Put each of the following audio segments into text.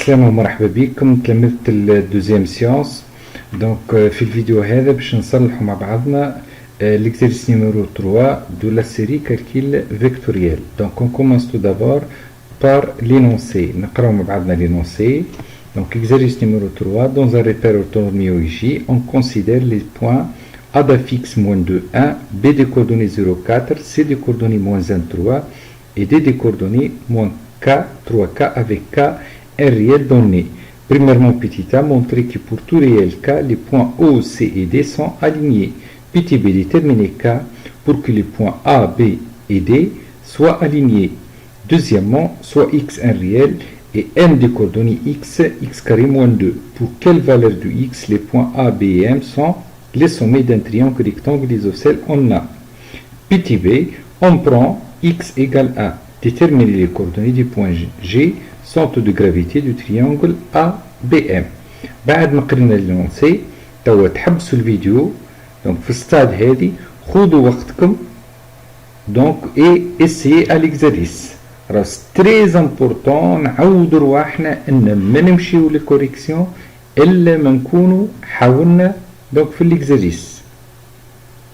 السلام ومرحبا بكم تلامذة الدوزيام سيونس. دونك في الفيديو هذا باش نصلحوا مع بعضنا l'exercice numéro 3 de la série calcul vectoriel. Donc on commence tout d'abord par l'énoncé. نقراو مع بعضنا l'énoncé. Donc exercice numéro 3, dans un repère orthonormé OIJ, on considère les points A d'affixe -2, 1, B des coordonnées 0, 4, C des coordonnées -1, 3 et D des coordonnées -K, 3K avec K un réel donné. Premièrement, petit a, montrer que pour tout réel K, les points O, C et D sont alignés. Petit b, déterminer K pour que les points A, B et D soient alignés. Deuxièmement, soit X un réel et M des coordonnées X, X carré -2. Pour quelle valeur de X les points A, B et M sont les sommets d'un triangle rectangle isocèle en A. Petit b, on prend X égale 1. Déterminer les coordonnées du point G, centre de gravité du triangle ABM. بعد ما قرينا l'énoncé توا تحبسوا الفيديو. دونك في الستاد هذه خذوا وقتكم دونك اي essayez à l'exercice. راه تري امبورطون نعودوا رواحنا ان ما نمشيو للكوريكسيون الا ما نكونوا حاولنا دونك في l'exercice.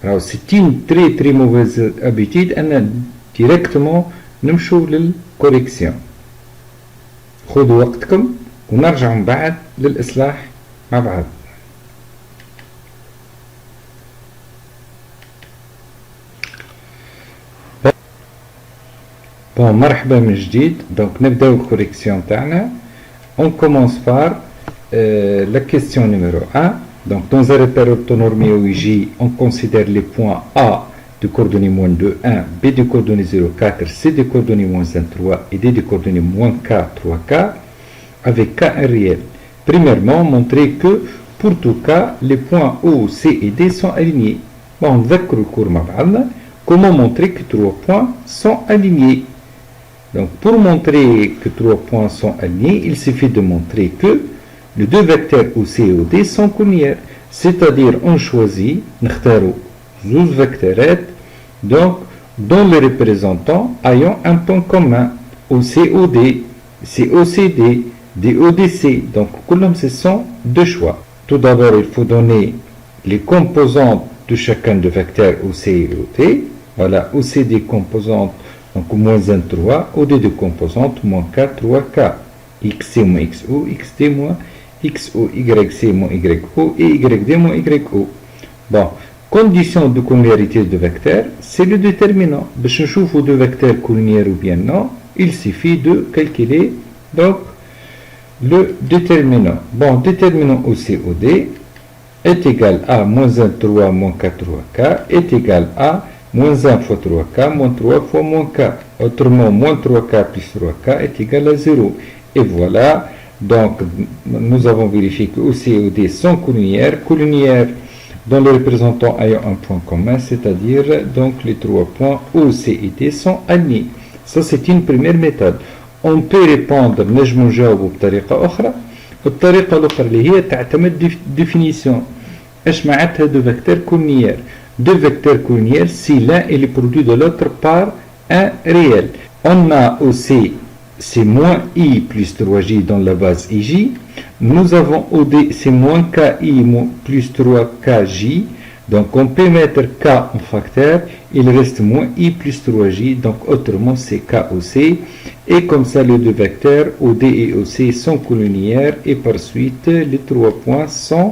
راه ستين تري موفيز ابيتيد ان ديريكتومون نمشوا للكوريكسيون. خذوا وقتكم ونرجع من بعد للإصلاح مع بعض. بون مرحبا من جديد. دونك نبداو الكوريكسيون تاعنا. On commence par la question numéro 1. Donc dans un repère orthonormé OIJ, on considère les points A de coordonnées -2, 1, B de coordonnées 0, 4, C de coordonnées -1, 3 et D de coordonnées -K, 3K avec K un réel. Premièrement, montrer que pour tout K, les points O, C et D sont alignés. Bon, on va comment montrer que trois points sont alignés. Donc pour montrer que trois points sont alignés, il suffit de montrer que les deux vecteurs OC et OD sont collinéaires. C'est-à-dire on choisit نختاروا زوج vecteurs donc dont les représentants ayant un point commun OCOD, COCD, DODC. Donc comme ce sont deux choix. Tout d'abord il faut donner les composantes de chacun des vecteurs OC et OD. Voilà, OC des composantes donc -1, 3, OD des composantes -K, 3K, XC moins XO, XD moins XO, YC moins YO et YD moins YO. Bon, condition de collinéarité de vecteurs, c'est le déterminant. باش نشوفوا deux vecteurs collinéaires ou bien non, il suffit de calculer donc le déterminant. Bon, déterminant OCOD est égal à -1, 3, -K, 3K est égal à -1 fois 3K, -3 fois -K. Autrement, -3K plus 3K est égal à 0. Et voilà, donc nous avons vérifié que OC et OD sont collinéaires dont les représentants ayant un point commun, c'est-à-dire donc les trois points OC et D sont alignés. Ça c'est une première méthode. On peut répondre نجم نجاوبوا بطريقة أخرى. الطريقة الأخرى اللي هي تعتمد définition. إيش معناتها deux vecteurs collinéaires? Deux vecteurs collinéaires si l'un est le produit de l'autre par un réel. On a OC c'est -I plus 3J dans la base IJ. Nous avons OD c'est -KI plus 3KJ. Donc on peut mettre K en facteur. Il reste -I plus 3J. Donc autrement c'est KOC. Et comme ça les deux vecteurs OD et OC sont collinéaires. Et par suite les trois points sont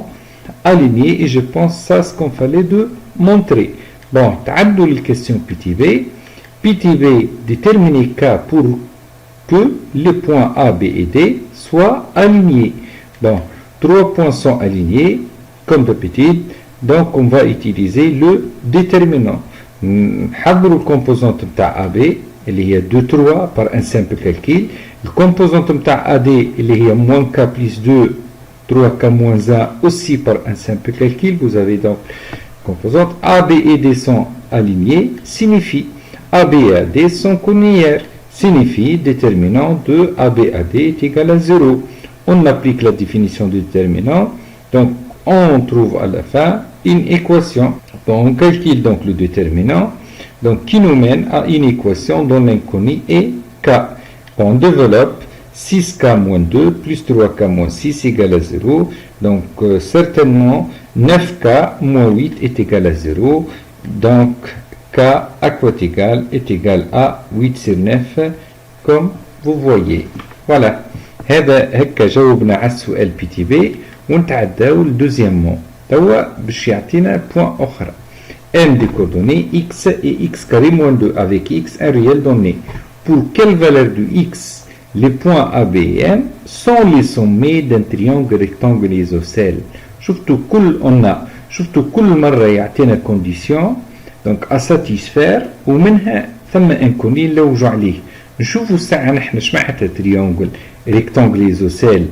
alignés. Et je pense ça ce qu'on fallait de montrer. Bon, تعدوا الكquestion petit b. Petit b déterminer K pour que les points A, B et D soient alignés. Bon, trois points sont alignés, comme d'habitude, donc on va utiliser le déterminant. نحضروا الكومبوزونت نتاع AB اللي هي 2 3 par un simple calcul. الكومبوزونت نتاع AD اللي هي -K plus 2 3K moins 1 aussi par un simple calcul. Vous avez donc composantes AB et D sont alignés, signifie AB et AD sont collinéaires. Signifie déterminant de ABAD est égal à 0. On applique la définition du déterminant. Donc, on trouve à la fin une équation. Bon, on calcule donc le déterminant. Donc, qui nous mène à une équation dont l'inconnu est K. On développe 6k moins 2 plus 3k moins 6 égale à 0. Donc, certainement, 9k moins 8 est égal à 0. Donc, k à quoi égal est égal à 8 sur 9, comme vous voyez. Voilà. هذا هكا جاوبنا على السؤال بي تي بي ونتعداو لدوزيامون. توا باش يعطينا بوان أخرى. M des coordonnées x et x carré moins 2 avec x un réel donné. Pour quelle valeur de x les points A, B et M sont les sommets d'un triangle rectangle isocèle. شفتوا كل مرة يعطينا condition donc à satisfaire ومنها ثم انكوني نلوجوا عليه. نشوفوا الساعة نحن شمعناتها تريونجل ريكتانجل isocèle.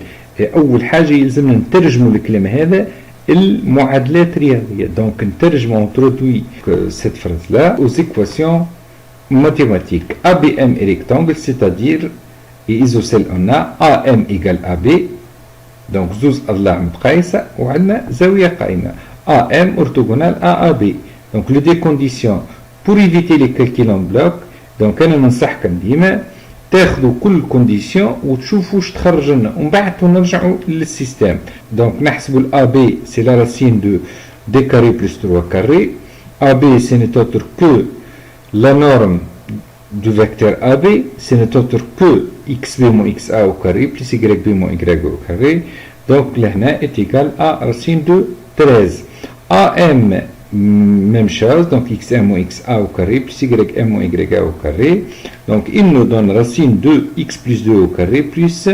أول حاجة يلزمنا نترجموا الكلام هذا المعادلات رياضية. Donc نترجموا introduit cette phrase là aux équations mathématiques. ABM est rectangle, c'est-à-dire et isocèle on a AM égale AB. Donc زوز أضلاع متقايسة وعندنا زاوية قائمة. AM orthogonal à AB. Donc les deux conditions pour éviter les calculs en bloc. Donc أنا ننصحكم ديما تاخذوا كل كونديسيون وتشوفوا واش تخرج لنا ومن بعد نرجعوا للسيستم. دونك نحسبوا الA B c'est la racine de d carré plus 3 carré. AB ce n'est autre que la norme du vecteur AB, ce n'est autre que xb moins xa au carré plus yb moins y au carré. Donc l'hna est égal à racine de 13. AM même chose, donc xm moins xa au carré plus ym moins ya au carré. Donc il nous donne racine de x plus 2 au carré plus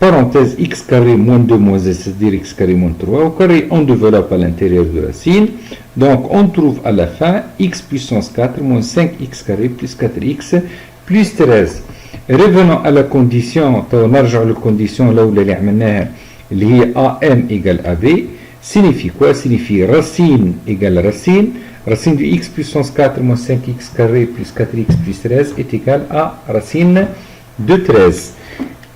parenthèse x carré moins 2 moins z, c'est-à-dire x carré moins 3 au carré. On développe à l'intérieur de racine. Donc on trouve à la fin x puissance 4 moins 5x carré plus 4x plus 13. Revenons à la condition, نرجع للcondition الأولى اللي عملناها اللي هي AM égale AB. Signifie quoi? Signifie racine égale racine. Racine de x puissance 4 moins 5x carré plus 4x plus 13 est égal à racine de 13.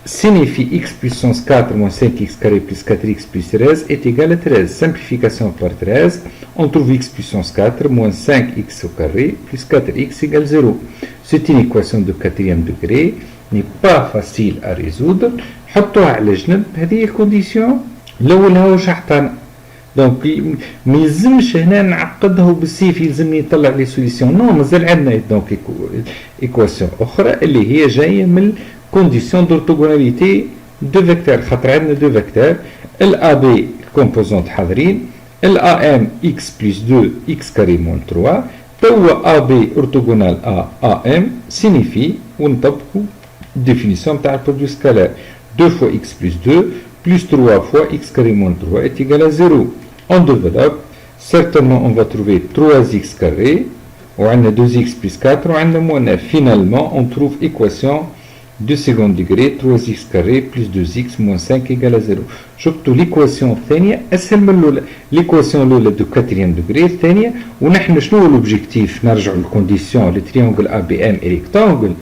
Signifie x puissance 4 moins 5x carré plus 4x plus 13 est égal à 13. Simplification par 13, on trouve x puissance 4 moins 5x au carré plus 4x égale 0. C'est une équation de quatrième degré, n'est pas facile à résoudre. حطوها على جنب. هذه الكونديسيون الأولها واش عطانا. دونك ما يلزمش هنا نعقدها بالسيف يلزمني يطلع لي سوليسيون. نو مازال عندنا دونك ايكواسيون اخرى اللي هي جايه من كونديسيون دورتوغوناليتي دو فيكتور. خاطر عندنا دو فيكتور الA B كومبوزونت حاضرين. الAM x plus 2 x carré moins 3. توا AB orthogonal à AM signifie ونطبقوا الديفينيسيون تاع البرودوي سكالار 2 fois x plus 2 plus 3 fois x carré moins 3 est égal à 0. On développe. Certainement, on va trouver 3x carré. On a 2x plus 4. On a moins 9. Finalement, on trouve équation de second degré 3x carré plus 2x moins 5 égale à 0. شفتوا l'équation الثانية أسهل من الأولى. l'équation الأولى de quatrième degré الثانية. ونحن شنو هو l'objectif؟ نرجع للكونديسيون le triangle ABM et rectangle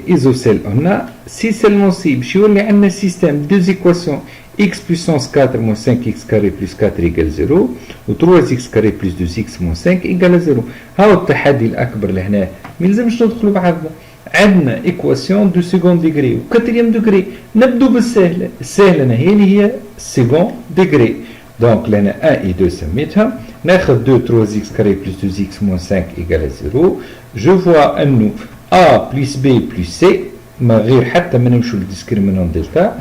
isocèle on a si seulement si باش يولي عندنا système deux équations x puissance 4 moins 5x carré plus 4 égale 0 و 3x carré plus 2x moins 5 égale à 0. هاو التحدي الأكبر لهنا ما يلزمش ندخلوا بعضنا. عندنا équation de second degré و quatrième degré. نبدو بالسهلة. السهلة هي اللي هي second degré. donc لهنا 1 et 2 سميتها. ناخذ 2 3x carré plus 2x moins 5 égale à 0. je vois أنه A plus B plus C ما غير حتى ما نمشوا للديسكريمينون دلتا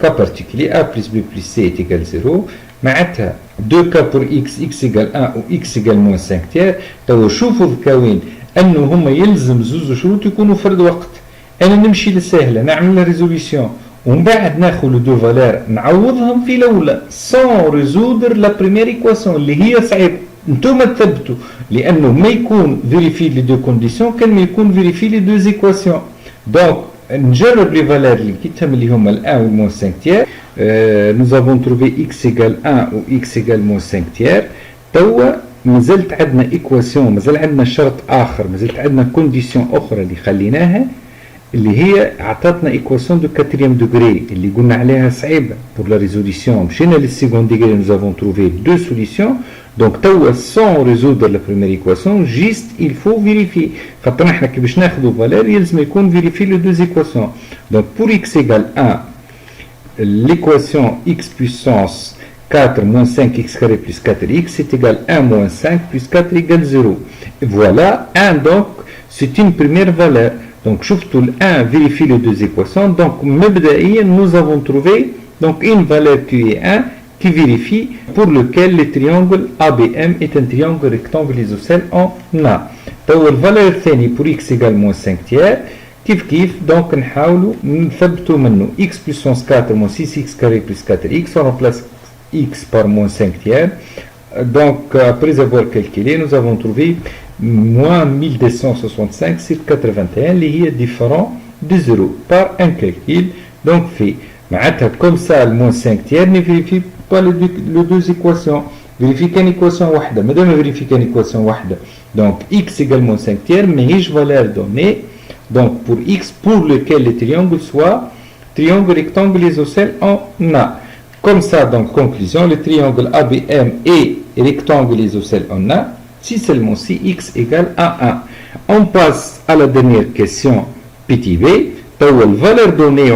cas particulier A plus B plus C est égal 0. معناتها 2 cas pour x égale 1 و x égale moins 5 tiers. توا شوفوا الكاوين انه هما يلزم زوز شروط يكونوا فرد وقت. انا نمشي للسهله نعمل ريزوليسيون ومن بعد ناخذ لو دو فالور نعوضهم في الاولى سون ريزودر لا بريمير ايكواسيون اللي هي صعيبه. انتم تثبتوا لانه ما يكون فيريفي لي دو كونديسيون كان ما يكون فيريفي لي دو ايكواسيون. دونك نجرب لي فالور اللي لقيتهم اللي هما ال 1 و moins 5 tiers. nous avons trouvé x égale 1 و x égale moins 5 tiers. توا مازالت عندنا ايكواسيون مازال عندنا شرط اخر مازالت عندنا كونديسيون اخرى اللي خليناها اللي هي عطاتنا ايكواسيون دو كاتريام دوغري اللي قلنا عليها صعيبه بور لا ريزوليسيون. مشينا للسيكوند ديغري nous avons trouvé deux solutions. Donc, sans résoudre la première équation, juste il faut vérifier. فطرحنا كي باش ناخذوا valeur يلزم يكون vérifier les deux équations. Donc, pour x égale 1, l'équation x puissance 4 moins 5x carré plus 4x c'est égal 1 moins 5 plus 4 égale 0. Et voilà, 1 donc, c'est une première valeur. Donc, شفتوا le 1 vérifie les deux équations. Donc, مبدئيا, nous avons trouvé donc une valeur qui est 1 qui vérifie pour lequel le triangle ABM est un triangle rectangle isocèle en A. Donc, la valeur الثاني pour x égale moins 5 tiers. كيف donc نحاولوا نثبتوا منه x puissance 4 moins 6x carré plus 4x, on remplace x par moins 5 tiers. Donc après avoir calculé, nous avons trouvé moins 1265 sur 81 اللي هي différent de 0 par un calcul donc fait. معناتها comme ça le moins 5 tiers ne vérifie pas les deux équations. Vérifie qu'une équation واحدة. مادام vérifie qu'une équation واحدة, donc x égale moins 5 tiers ماهيش valeur donnée. Donc pour x pour lequel le triangle soit triangle rectangle isocèle en A. Comme ça, donc conclusion, le triangle ABM est rectangle isocèle en A si seulement si x égale à 1. On passe à la dernière question petit b. La valeur donnée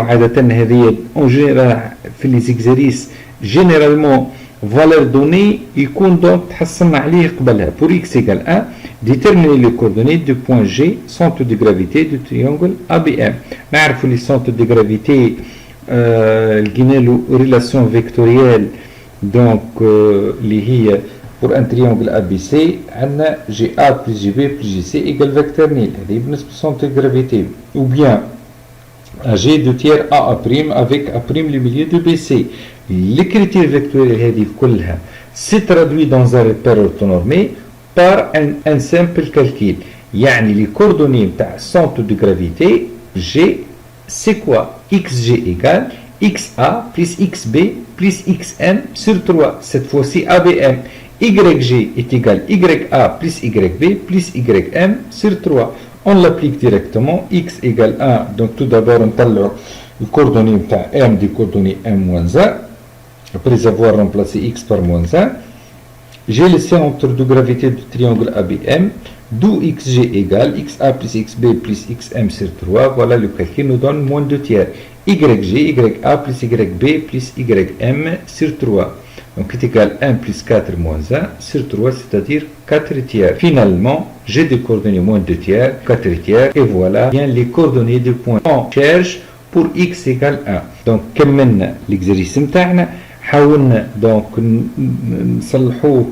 en général في les exercices généralement valeur donnée يكون donc تحصلنا عليه قبلها. Pour x égale 1, déterminer les coordonnées du point G, centre de gravité du triangle ABM. نعرفوا les centres de gravité لقينا له relation vectorielle donc اللي هي pour un triangle ABC عندنا GA plus GB plus GC égale vecteur nil. هذه بالنسبة centre de gravité. Ou bien G de tiers A' avec A' le milieu de BC. Les critères vectoriels هذه كلها se traduit dans un repère orthonormé par un simple calcul. يعني les coordonnées بتاع centre de gravité G c'est quoi? xg égale xa plus xb plus xm sur 3. Cette fois-ci ABM. YG est égal YA plus YB plus YM sur 3. On l'applique directement. X égale 1. Donc tout d'abord on طلع les coordonnées بتاع M des coordonnées M-1. Après avoir remplacé x par moins 1, j'ai le centre de gravité du triangle ABM, d'où xg égale xa plus xb plus xm sur 3. Voilà le calcul nous donne moins 2 tiers. YG, YA plus YB plus YM sur 3. Donc est égal 1 plus 4 moins 1 sur 3, c'est-à-dire 4 tiers. Finalement, j'ai des coordonnées moins 2 tiers, 4 tiers, et voilà bien les coordonnées du point. On cherche pour x égale 1. Donc كملنا l'exercice متاعنا. حاولنا دونك نصلحوه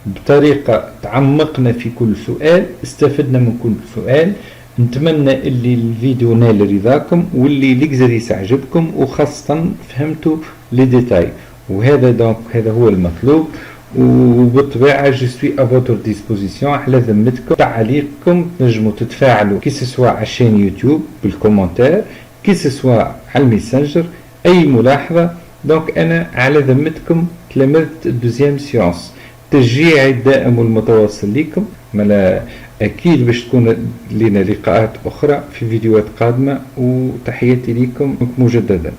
بطريقة تعمقنا في كل سؤال، استفدنا من كل سؤال. نتمنى اللي الفيديو نال رضاكم واللي ليكزريس عجبكم وخاصة فهمتوا لي ديتاي. وهذا دونك هذا هو المطلوب. وبالطبيعة جو سوي ا فوتر ديسبوزيسيون على ذمتكم. تعليقكم تنجموا تتفاعلوا كي سوا على الشين يوتيوب بالكومنتير، كي سوا على الميسنجر، أي ملاحظة. دونك أنا على ذمتكم تلمذت الدوزيام سيونس. تشجيعي الدائم والمتواصل لكم. ملا أكيد باش تكون لنا لقاءات أخرى في فيديوهات قادمة، وتحياتي لكم مجددا.